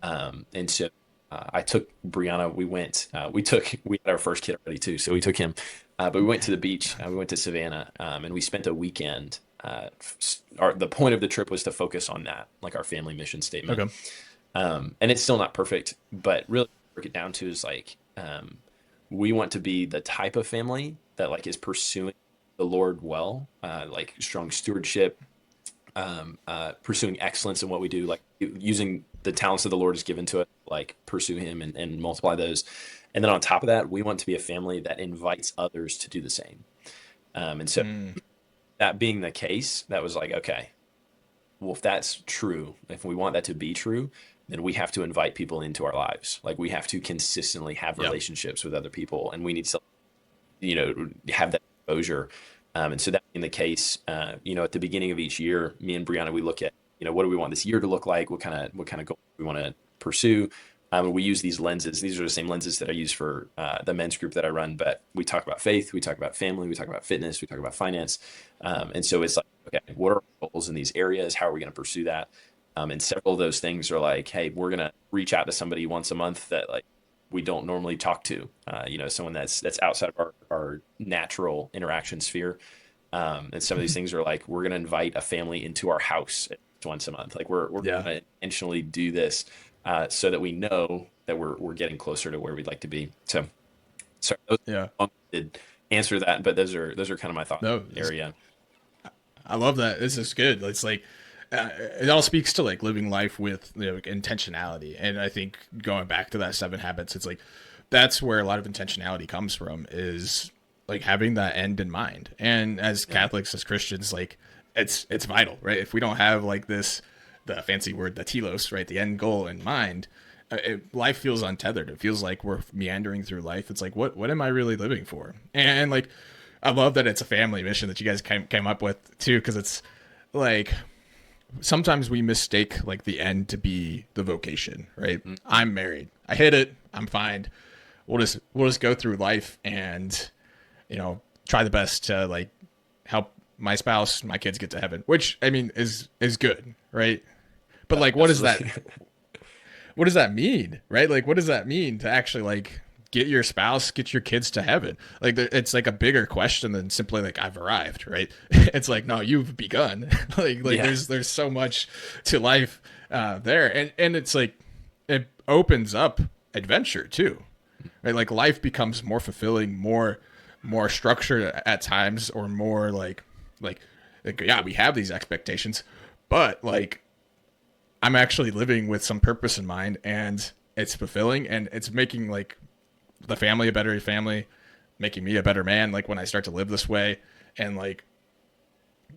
Speaker 2: And so I took Brianna. We had our first kid already too, so we took him. But we went to the beach. We went to Savannah, and we spent a weekend. The point of the trip was to focus on that, like our family mission statement.
Speaker 1: Okay.
Speaker 2: And it's still not perfect, but really break it down to is like we want to be the type of family that like is pursuing the Lord well, like strong stewardship, pursuing excellence in what we do, like using the talents that the Lord has given to us, like pursue Him and multiply those. And then on top of that, we want to be a family that invites others to do the same. And so
Speaker 1: Mm,
Speaker 2: that being the case, that was like, okay, well, if that's true, if we want that to be true, then we have to invite people into our lives. Like we have to consistently have
Speaker 1: yeah.
Speaker 2: relationships with other people, and we need to, have that exposure. And so that being the case, at the beginning of each year, me and Brianna, we look at, what do we want this year to look like? What kind of goals we want to pursue? We use these lenses. These are the same lenses that I use for the men's group that I run. But we talk about faith, we talk about family, we talk about fitness, we talk about finance. And so it's like, okay, what are our goals in these areas? How are we going to pursue that? And several of those things are like, hey, we're going to reach out to somebody once a month that like we don't normally talk to, someone that's outside of our natural interaction sphere. And some of these things are like, we're going to invite a family into our house once a month. Like we're going
Speaker 1: Yeah.
Speaker 2: to intentionally do this, so that we know that we're getting closer to where we'd like to be. So, sorry, those
Speaker 1: Yeah.
Speaker 2: did answer that, but those are kind of my thoughts
Speaker 1: No,
Speaker 2: in the area.
Speaker 1: I love that. This is good. It's like it all speaks to like living life with intentionality, and I think going back to that 7 habits, it's like that's where a lot of intentionality comes from is like having that end in mind. And as
Speaker 2: Yeah,
Speaker 1: Catholics, as Christians, like it's vital, right? If we don't have like this, the fancy word, the telos, right, the end goal in mind, life feels untethered. It feels like we're meandering through life. It's like what am I really living for? And like I love that it's a family mission that you guys came up with too, because it's like sometimes we mistake like the end to be the vocation, right?
Speaker 2: mm-hmm.
Speaker 1: I'm married, I hit it, I'm fine. We'll just go through life and try the best to like help my spouse, my kids get to heaven, which I mean is good, right? But like
Speaker 2: Absolutely.
Speaker 1: what does that mean, right? Like what does that mean to actually like get your spouse, get your kids to heaven? Like it's like a bigger question than simply like I've arrived, right? It's like no, you've begun. like
Speaker 2: Yeah,
Speaker 1: there's so much to life there, and it's like it opens up adventure too, right? Like life becomes more fulfilling, more structured at times, or more like yeah, we have these expectations, but like I'm actually living with some purpose in mind, and it's fulfilling, and it's making like the family a better family, making me a better man. Like when I start to live this way, and like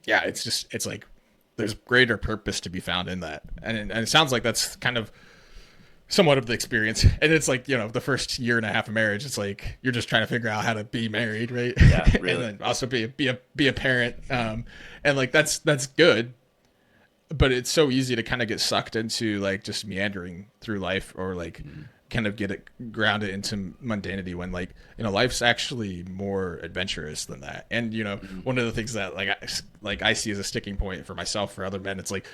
Speaker 1: yeah, it's like there's greater purpose to be found in that, and it sounds like that's kind of somewhat of the experience. And it's like the first year and a half of marriage, it's like you're just trying to figure out how to be married, right?
Speaker 2: yeah,
Speaker 1: And
Speaker 2: really.
Speaker 1: then also be a parent, and like that's good, but it's so easy to kind of get sucked into like just meandering through life, or like
Speaker 2: Mhm.
Speaker 1: kind of get it grounded into mundanity, when like life's actually more adventurous than that. And
Speaker 2: Mhm.
Speaker 1: one of the things that I see as a sticking point for myself, for other men, it's like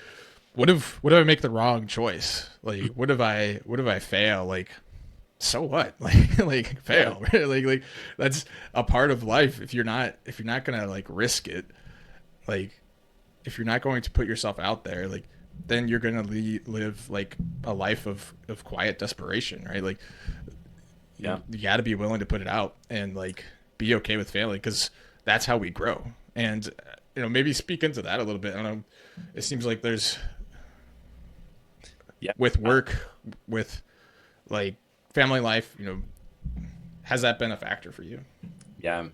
Speaker 1: what if I make the wrong choice? Like what if I fail? Like so what? Like
Speaker 2: Yeah,
Speaker 1: fail. Right? Like that's a part of life. If you're not gonna like risk it, like if you're not going to put yourself out there, like then you're gonna live like a life of quiet desperation, right? Like
Speaker 2: yeah,
Speaker 1: you got to be willing to put it out and like be okay with failing, because that's how we grow. And maybe speak into that a little bit. I don't know. It seems like there's
Speaker 2: yeah.
Speaker 1: with
Speaker 2: Uh,
Speaker 1: work, with like family life, has that been a factor for you?
Speaker 2: yeah.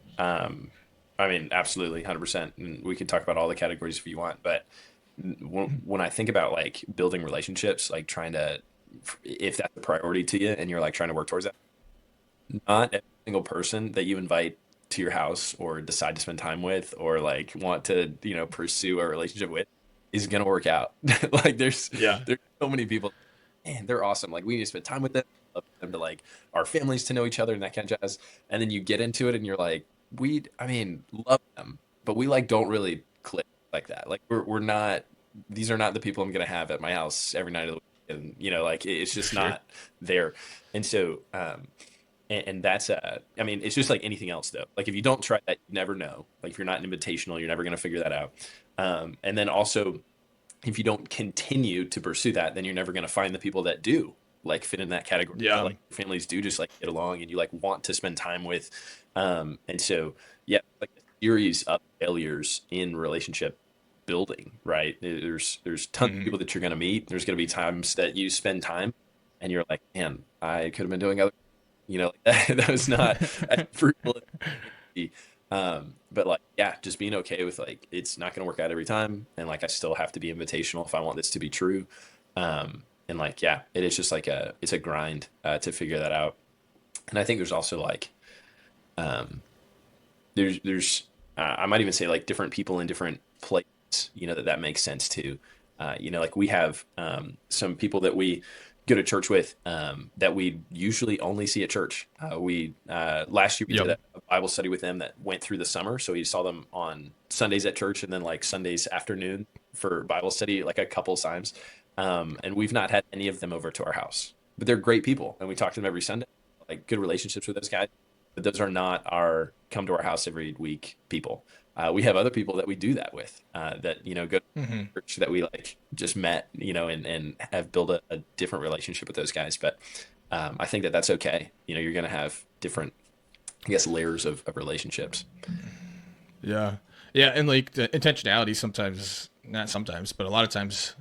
Speaker 2: I mean, absolutely, 100%. And we could talk about all the categories if you want, but when I think about like building relationships, like trying to, if that's a priority to you and you're like trying to work towards that, not every single person that you invite to your house or decide to spend time with or like want to, pursue a relationship with is going to work out. Like
Speaker 1: Yeah.
Speaker 2: there's so many people, man, they're awesome. Like we need to spend time with them, love them to like our families to know each other and that kind of jazz. And then you get into it and you're like, I mean, love them, but we like don't really click like that. Like we're not, these are not the people I'm going to have at my house every night of the week. And, like it's just
Speaker 1: Sure.
Speaker 2: not there. And so, and that's I mean, it's just like anything else though. Like if you don't try that, you never know. Like if you're not invitational, you're never going to figure that out. And then also, if you don't continue to pursue that, then you're never going to find the people that do like fit in that category. That
Speaker 1: Yeah.
Speaker 2: like families do just like get along and you like want to spend time with. And so yeah, like a series of failures in relationship building, right? There's tons of
Speaker 1: Hmm.
Speaker 2: people that you're going to meet. There's going to be times that you spend time and you're like, man, I could have been doing other, like that was not as fruitful as it could be. But like, yeah, just being okay with like, it's not going to work out every time. And like, I still have to be invitational if I want this to be true. And like, yeah, it is just like it's a grind, to figure that out. And I think there's also like, um, there's I might even say like different people in different places, that makes sense too. Like we have some people that we go to church with, that we usually only see at church. We Last year we did
Speaker 1: Yep.
Speaker 2: a Bible study with them that went through the summer, so we saw them on Sundays at church and then like Sundays afternoon for Bible study like a couple times. And we've not had any of them over to our house, but they're great people, and we talk to them every Sunday. like good relationships with those guys, but those are not our come to our house every week people. We have other people that we do that with, that, go to
Speaker 1: Hmm.
Speaker 2: church that we like just met, and have built a different relationship with those guys. But I think that that's okay. You're going to have different, I guess, layers of relationships.
Speaker 1: Yeah. Yeah. And like the intentionality sometimes, not sometimes, but a lot of times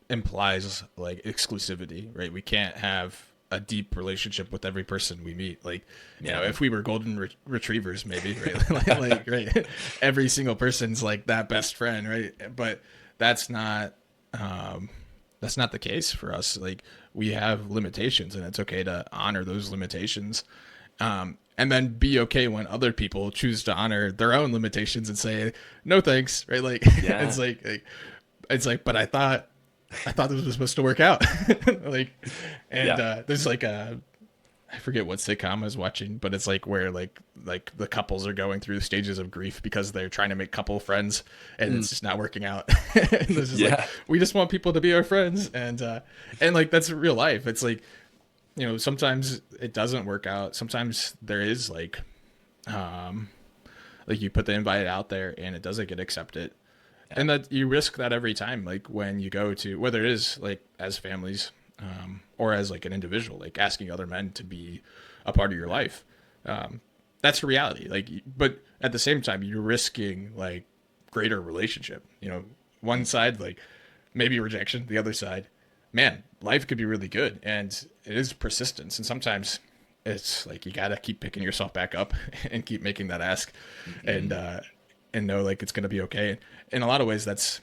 Speaker 1: implies like exclusivity, right? We can't have a deep relationship with every person we meet. Like,
Speaker 2: Yeah.
Speaker 1: if we were golden retrievers, maybe, right? like, right. Every single person's like that best friend, right? But that's not, that's not the case for us. Like, we have limitations, and it's okay to honor those limitations. And then be okay when other people choose to honor their own limitations and say, no, thanks. Right. Like,
Speaker 2: Yeah.
Speaker 1: but I thought this was supposed to work out. like, and,
Speaker 2: Yeah.
Speaker 1: there's like I forget what sitcom I was watching, but it's like where like the couples are going through stages of grief because they're trying to make couple friends and it's just not working out. And it's just like,
Speaker 2: Yeah.
Speaker 1: we just want people to be our friends. And like, that's real life. It's like, sometimes it doesn't work out. Sometimes there is like you put the invite out there and it doesn't get accepted.
Speaker 2: Yeah.
Speaker 1: And that you risk that every time, like when you go to, whether it is like as families, or as like an individual, like asking other men to be a part of your life. That's a reality. Like, but at the same time, you're risking like greater relationship, one side, like maybe rejection, the other side, man, life could be really good. And it is persistence. And sometimes it's like, you got to keep picking yourself back up and keep making that ask,
Speaker 2: Mm-hmm.
Speaker 1: and know like it's going to be okay. In a lot of ways, that's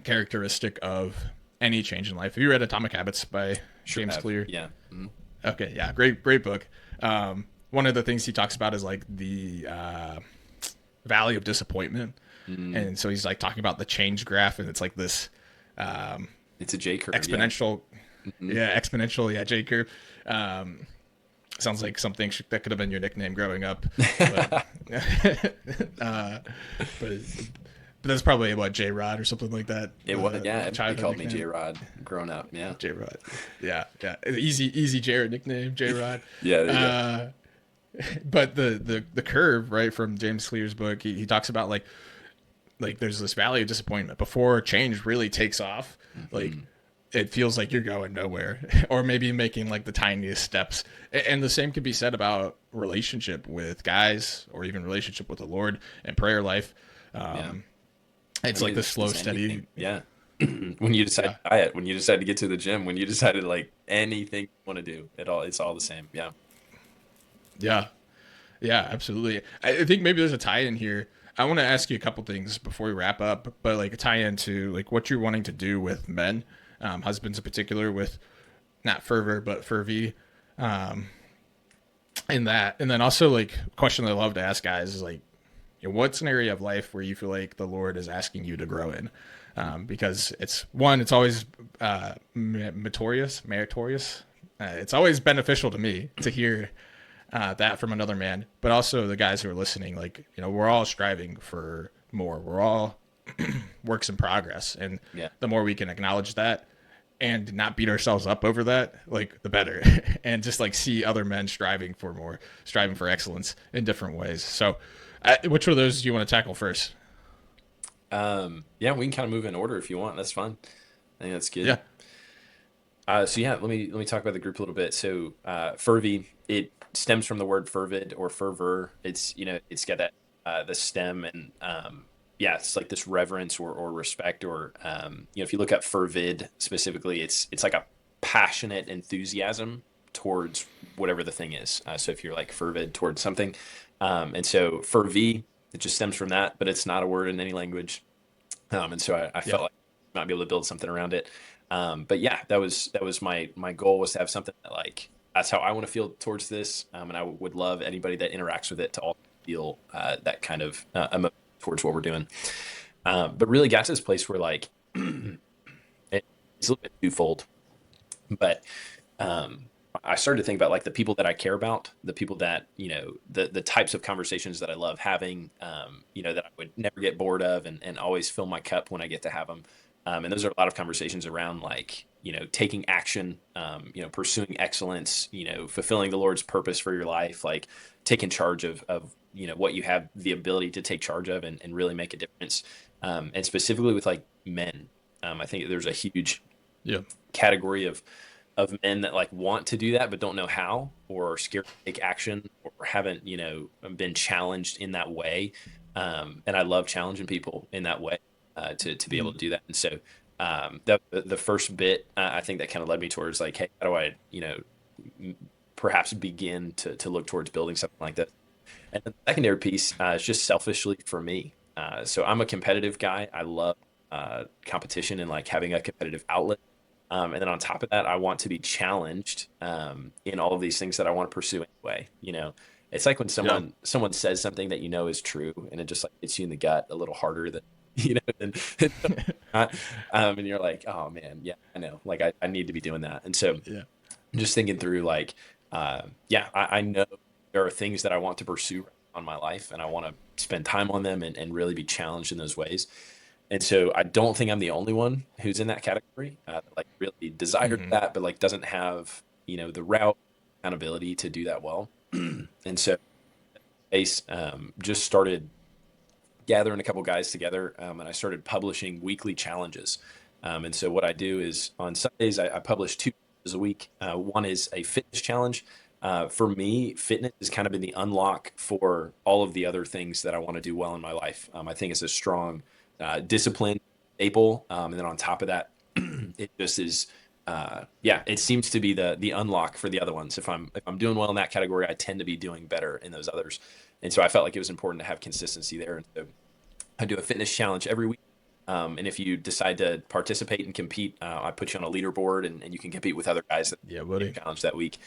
Speaker 1: characteristic of any change in life. Have you read Atomic Habits by
Speaker 2: Sure
Speaker 1: James
Speaker 2: have.
Speaker 1: Clear?
Speaker 2: Yeah. Mm-hmm.
Speaker 1: Okay, yeah, great book. One of the things he talks about is like the valley of disappointment,
Speaker 2: Mm-hmm.
Speaker 1: and so he's like talking about the change graph, and it's like this
Speaker 2: It's a J curve. Yeah.
Speaker 1: exponential,
Speaker 2: Mm-hmm.
Speaker 1: exponential, J curve. Sounds like something that could have been your nickname growing up, but but that's probably what J-Rod or something like that.
Speaker 2: It was, yeah. Everybody
Speaker 1: Childhood
Speaker 2: called me
Speaker 1: nickname.
Speaker 2: J-Rod growing up. Yeah.
Speaker 1: J-Rod. Yeah, yeah. Easy Jared nickname, J-Rod.
Speaker 2: Yeah. There you go.
Speaker 1: But the curve, right, from James Clear's book, he talks about like there's this valley of disappointment before change really takes off. Like
Speaker 2: Mm-hmm.
Speaker 1: it feels like you're going nowhere, or maybe making like the tiniest steps. And the same could be said about relationship with guys, or even relationship with the Lord and prayer life.
Speaker 2: Yeah.
Speaker 1: It's
Speaker 2: I
Speaker 1: like
Speaker 2: mean,
Speaker 1: the slow,
Speaker 2: it's anything.
Speaker 1: steady.
Speaker 2: Yeah. When you decide
Speaker 1: Yeah.
Speaker 2: to diet, when you decide to get to the gym, when you decided like anything you want to do, it's all the same. Yeah.
Speaker 1: Yeah. Yeah, absolutely. I think maybe there's a tie in here. I want to ask you a couple things before we wrap up, but like a tie into like what you're wanting to do with men, husbands in particular, with not fervor but fervy, in that, and then also like a question that I love to ask guys is like, what's an area of life where you feel like the Lord is asking you to grow in, because it's always meritorious. It's always beneficial to me to hear that from another man, but also the guys who are listening, like, we're all striving for more. We're all works in progress. And
Speaker 2: Yeah.
Speaker 1: the more we can acknowledge that and not beat ourselves up over that, like the better. And just like see other men striving for more, striving for excellence in different ways. So which of those do you want to tackle first?
Speaker 2: Yeah, we can kind of move in order if you want. That's fun. I think that's good.
Speaker 1: Yeah.
Speaker 2: So yeah, let me talk about the group a little bit. So fervy, it stems from the word fervid or fervor. It's got that the stem, and yeah, it's like this reverence or respect, or if you look at fervid specifically, it's like a passionate enthusiasm towards whatever the thing is. So if you're like fervid towards something, and so fervy, it just stems from that, but it's not a word in any language. And so I
Speaker 1: Yeah.
Speaker 2: felt like I might be able to build something around it. But yeah, that was my goal, was to have something that, like, that's how I want to feel towards this. And I would love anybody that interacts with it to also feel that kind of emotion towards what we're doing. But really got to this place where, like, it's a little bit twofold. But I started to think about like the people that I care about, the people that, the types of conversations that I love having, that I would never get bored of, and always fill my cup when I get to have them. And those are a lot of conversations around like taking action, pursuing excellence, fulfilling the Lord's purpose for your life, like taking charge of what you have the ability to take charge of and really make a difference. And specifically with like men, I think there's a huge
Speaker 1: Yeah.
Speaker 2: category of men that like want to do that but don't know how, or are scared to take action, or haven't been challenged in that way. And I love challenging people in that way, to be able to do that. And so the first bit, I think that kind of led me towards like, hey, how do I perhaps begin to look towards building something like this. And the secondary piece is just selfishly for me. So I'm a competitive guy. I love competition and like having a competitive outlet. And then on top of that, I want to be challenged in all of these things that I want to pursue anyway. It's like when someone says something that is true, and it just like hits you in the gut a little harder than than and you're like, oh man, yeah, I know, like I need to be doing that. And so I'm just thinking through like, I know there are things that I want to pursue on my life, and I want to spend time on them and really be challenged in those ways. And so I don't think I'm the only one who's in that category, that like really desired that, but like doesn't have, the route accountability to do that well. And so Ace just started gathering a couple guys together, and I started publishing weekly challenges. And so what I do is on Sundays, I publish 2 challenges a week. One is a fitness challenge. For me, fitness has kind of been the unlock for all of the other things that I want to do well in my life. I think it's a strong discipline staple. And then on top of that, it just is, it seems to be the unlock for the other ones. If I'm doing well in that category, I tend to be doing better in those others. And so I felt like it was important to have consistency there. And so I do a fitness challenge every week. And if you decide to participate and compete, I put you on a leaderboard, and you can compete with other guys that challenge that week.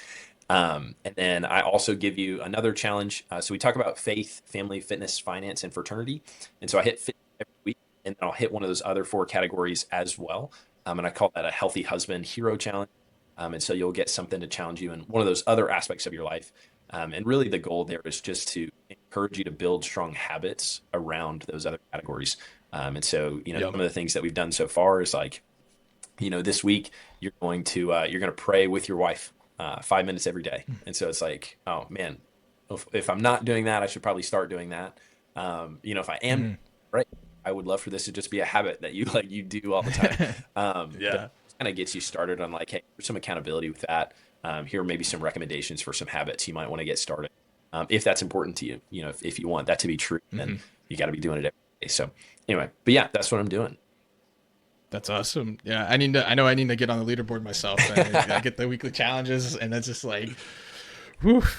Speaker 2: And then I also give you another challenge. So we talk about faith, family, fitness, finance, and fraternity. And so I hit fitness every week, and then I'll hit one of those other 4 categories as well. And I call that a healthy husband hero challenge. And so you'll get something to challenge you in one of those other aspects of your life. And really the goal there is just to encourage you to build strong habits around those other categories. And so, some of the things that we've done so far is like, this week you're going to pray with your wife 5 minutes every day. And so it's like, oh man, if I'm not doing that, I should probably start doing that. If I am, right, I would love for this to just be a habit that you do all the time. Kind of gets you started on like, hey, there's some accountability with that. Here are maybe some recommendations for some habits you might want to get started. If that's important to you, if you want that to be true, then you got to be doing it every day. So anyway, but yeah, that's what I'm doing.
Speaker 1: That's awesome. Yeah, I know I need to get on the leaderboard myself. I get the weekly challenges, and it's just like,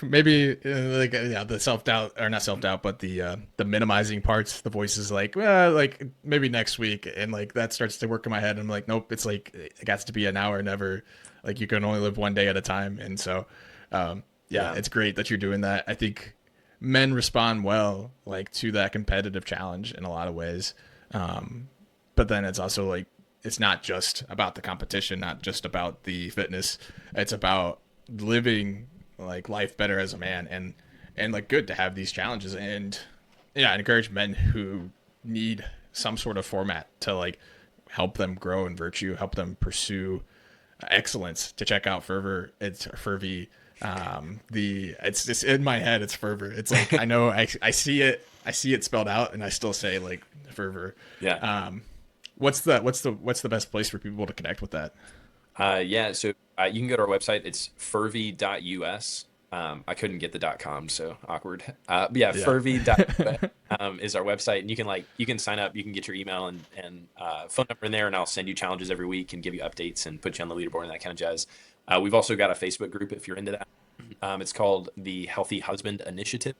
Speaker 1: maybe the self-doubt, or not self-doubt, but the minimizing parts, the voices like, well, like maybe next week, and like that starts to work in my head. I'm like, nope, it's like it has to be an hour, never, like you can only live one day at a time. And so it's great that you're doing that. I think men respond well like to that competitive challenge in a lot of ways, but then it's also like, it's not just about the competition, not just about the fitness. It's about living like life better as a man, and like good to have these challenges. And I encourage men who need some sort of format to like help them grow in virtue, help them pursue excellence, to check out Fervor. It's Fervy. It's just in my head. It's Fervor. It's like, I know I see it spelled out, and I still say like Fervor.
Speaker 2: Yeah.
Speaker 1: What's the best place for people to connect with that?
Speaker 2: So you can go to our website. It's fervy.us. I couldn't get the .com, so awkward. Fervy.us is our website, and you can sign up. You can get your email and phone number in there, and I'll send you challenges every week and give you updates and put you on the leaderboard and that kind of jazz. We've also got a Facebook group if you're into that. It's called the Healthy Husband Initiative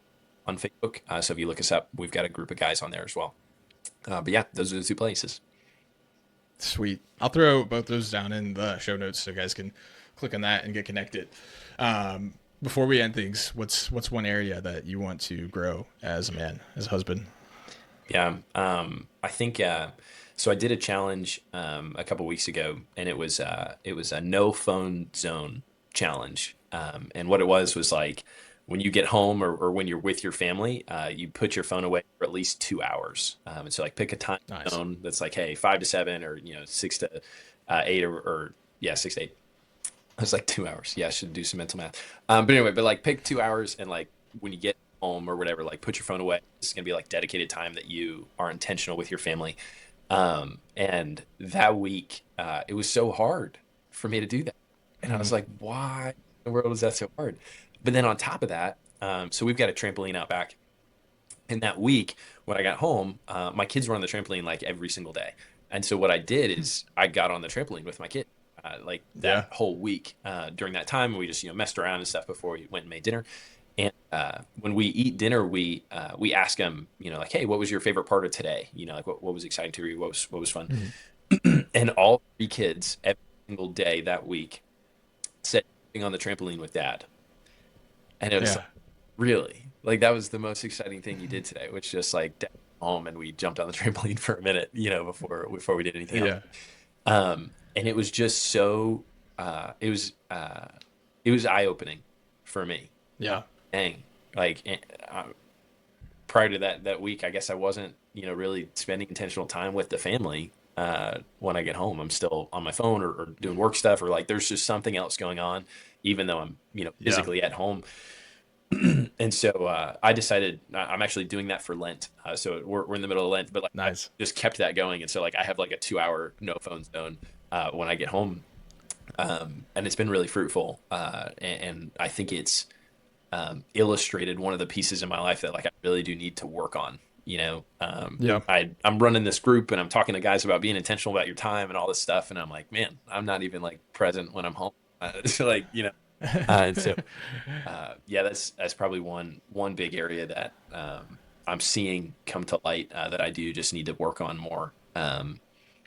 Speaker 2: on Facebook. So if you look us up, we've got a group of guys on there as well. Those are the 2 places.
Speaker 1: Sweet. I'll throw both those down in the show notes so you guys can click on that and get connected. Before we end things, what's one area that you want to grow as a man, as a husband?
Speaker 2: Yeah. I think, so I did a challenge a couple weeks ago, and it was a no phone zone challenge. And what it was like, when you get home or when you're with your family, you put your phone away for at least 2 hours. And so like pick a time zone that's like, hey, 5 to 7 or 6 to 8 or Yeah, 6 to 8. I was like 2 hours. Yeah, I should do some mental math. But anyway, but like pick 2 hours and like when you get home or whatever, like put your phone away. This is gonna be like dedicated time that you are intentional with your family. And that week, it was so hard for me to do that. And I was
Speaker 1: Mm.
Speaker 2: like, why in the world is that so hard? But then on top of that, so we've got a trampoline out back. And that week, when I got home, my kids were on the trampoline like every single day. And so what I did is I got on the trampoline with my kid, like that
Speaker 1: Yeah.
Speaker 2: whole week during that time. We just messed around and stuff before we went and made dinner. And when we eat dinner, we ask them, like, hey, what was your favorite part of today? Like what was exciting to you? What was fun?
Speaker 1: Mhm.
Speaker 2: And all three kids every single day that week said being on the trampoline with dad. And it was
Speaker 1: Yeah.
Speaker 2: like, really, like that was the most exciting thing you did today, which just like dad came home and we jumped on the trampoline for a minute, before we did anything else.
Speaker 1: Yeah.
Speaker 2: And it was just so it was eye opening for me.
Speaker 1: Yeah.
Speaker 2: Dang, like prior to that week, I guess I wasn't really spending intentional time with the family. When I get home, I'm still on my phone or doing work stuff, or like there's just something else going on, even though I'm
Speaker 1: Yeah.
Speaker 2: physically at home. And so I decided I'm actually doing that for Lent. So we're in the middle of Lent, but like I
Speaker 1: Nice.
Speaker 2: just kept that going. And so like I have like a 2 hour no phone zone when I get home, and it's been really fruitful. And I think it's illustrated one of the pieces in my life that like I really do need to work on.
Speaker 1: Yeah.
Speaker 2: I'm running this group and I'm talking to guys about being intentional about your time and all this stuff, and I'm like, man, I'm not even like present when I'm home. So like and so yeah, that's probably one big area that I'm seeing come to light that I do just need to work on more. And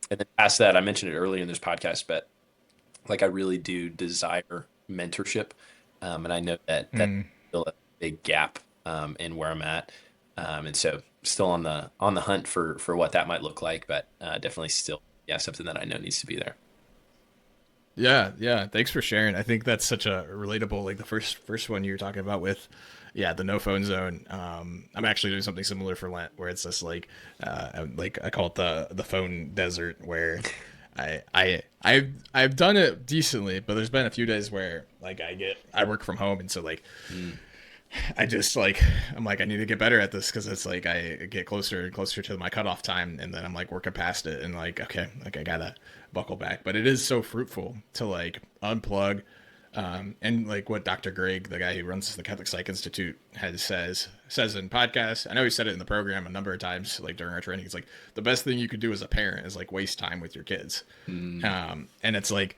Speaker 2: then past that, I mentioned it earlier in this podcast, but like I really do desire mentorship, and I know that's
Speaker 1: Mm.
Speaker 2: still a big gap in where I'm at, and so still on the hunt for what that might look like, but definitely still yeah something that I know needs to be there.
Speaker 1: Yeah, yeah. Thanks for sharing. I think that's such a relatable, like the first one you were talking about with, yeah, the no phone zone. I'm actually doing something similar for Lent, where it's just like I call it the phone desert, where I've done it decently, but there's been a few days where like I work from home, and so like
Speaker 2: Mm,
Speaker 1: I just like I'm like I need to get better at this because it's like I get closer and closer to my cutoff time, and then I'm like working past it, and like okay, like I gotta buckle back. But it is so fruitful to like unplug, and like what Dr. Greg, the guy who runs the Catholic Psych Institute, says in podcasts. I know he said it in the program a number of times, like during our training. It's like the best thing you could do as a parent is like waste time with your kids,
Speaker 2: mm,
Speaker 1: and it's like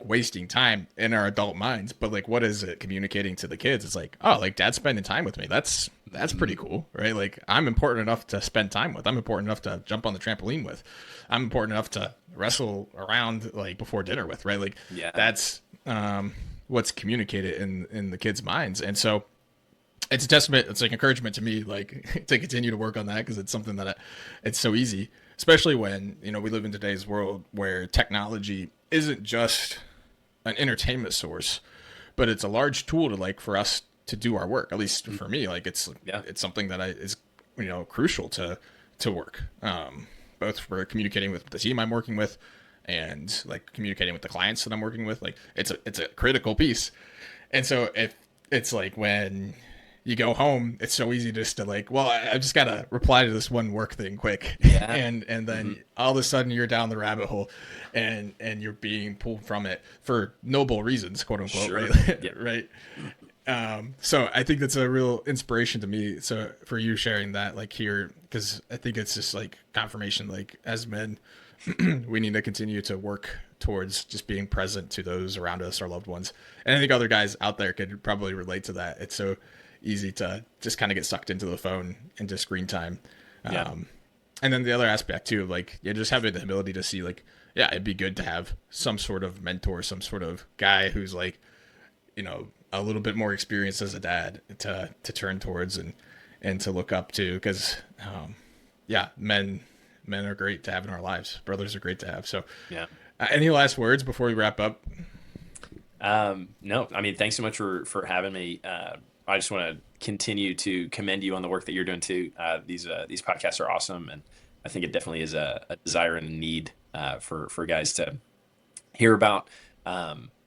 Speaker 1: wasting time in our adult minds, but like what is it communicating to the kids? It's like, oh, like dad's spending time with me, that's pretty
Speaker 2: mm,
Speaker 1: cool, right? Like I'm important enough to spend time with, I'm important enough to jump on the trampoline with, I'm important enough to wrestle around like before dinner with, right? Like
Speaker 2: yeah.
Speaker 1: that's what's communicated in the kids' minds. And so it's a testament, it's like encouragement to me, like to continue to work on that, because it's something that it's so easy, especially when we live in today's world where technology isn't just an entertainment source, but it's a large tool to like for us to do our work. At least
Speaker 2: Mm,
Speaker 1: for me, like
Speaker 2: yeah.
Speaker 1: it's something that is crucial to work, both for communicating with the team I'm working with and like communicating with the clients that I'm working with. Like it's a critical piece. And so if it's like when you go home, it's so easy just to like, well, I just gotta reply to this one work thing quick,
Speaker 2: Yeah.
Speaker 1: and
Speaker 2: Hmm.
Speaker 1: then all of a sudden you're down the rabbit hole, and you're being pulled from it for noble reasons, quote unquote, right?
Speaker 2: Sure. Yeah.
Speaker 1: Right. So I think that's a real inspiration to me. So for you sharing that, like here, because I think it's just like confirmation, like as men, we need to continue to work towards just being present to those around us, our loved ones. And I think other guys out there could probably relate to that. It's so easy to just kind of get sucked into the phone, into screen time.
Speaker 2: Yeah.
Speaker 1: Um, and then the other aspect too, like yeah, just having the ability to see like, yeah, it'd be good to have some sort of mentor, some sort of guy who's like, a little bit more experienced as a dad to turn towards and to look up to, because yeah, men are great to have in our lives. Brothers are great to have. So,
Speaker 2: Yeah.
Speaker 1: any last words before we wrap up?
Speaker 2: No, I mean, thanks so much for having me. I just want to continue to commend you on the work that you're doing too. These podcasts are awesome, and I think it definitely is a desire and a need for guys to hear about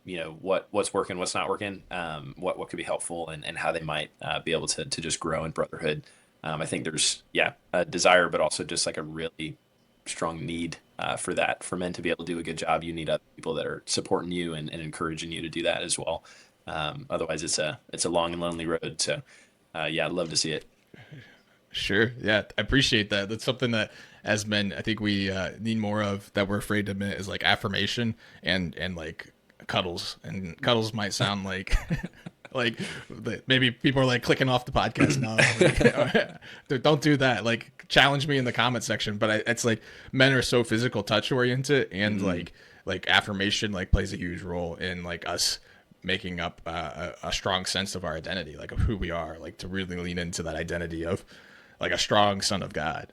Speaker 2: what's working, what's not working, what could be helpful, and how they might be able to just grow in brotherhood. I think there's a desire, but also just like a really strong need for that, for men to be able to do a good job. You need other people that are supporting you and encouraging you to do that as well. Otherwise, it's a long and lonely road. So I'd love to see it.
Speaker 1: Sure. Yeah, I appreciate that. That's something that as men, I think we need more of, that we're afraid to admit, is like affirmation and like cuddles. And cuddles might sound like like maybe people are like clicking off the podcast now. Like, don't do that. Like challenge me in the comment section. But it's like men are so physical touch oriented, and like affirmation like plays a huge role in like us making up a strong sense of our identity, like of who we are, like to really lean into that identity of like a strong son of God.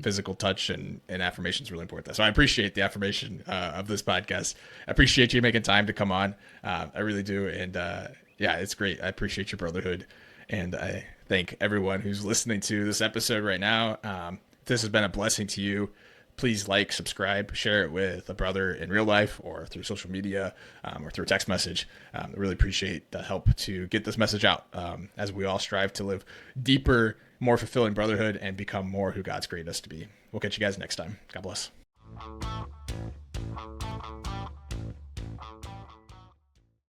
Speaker 1: Physical touch and affirmation is really important. So I appreciate the affirmation of this podcast. I appreciate you making time to come on. I really do. And it's great. I appreciate your brotherhood. And I thank everyone who's listening to this episode right now. If this has been a blessing to you, please like, subscribe, share it with a brother in real life or through social media or through a text message. I really appreciate the help to get this message out as we all strive to live deeper, more fulfilling brotherhood and become more who God's created us to be. We'll catch you guys next time. God bless.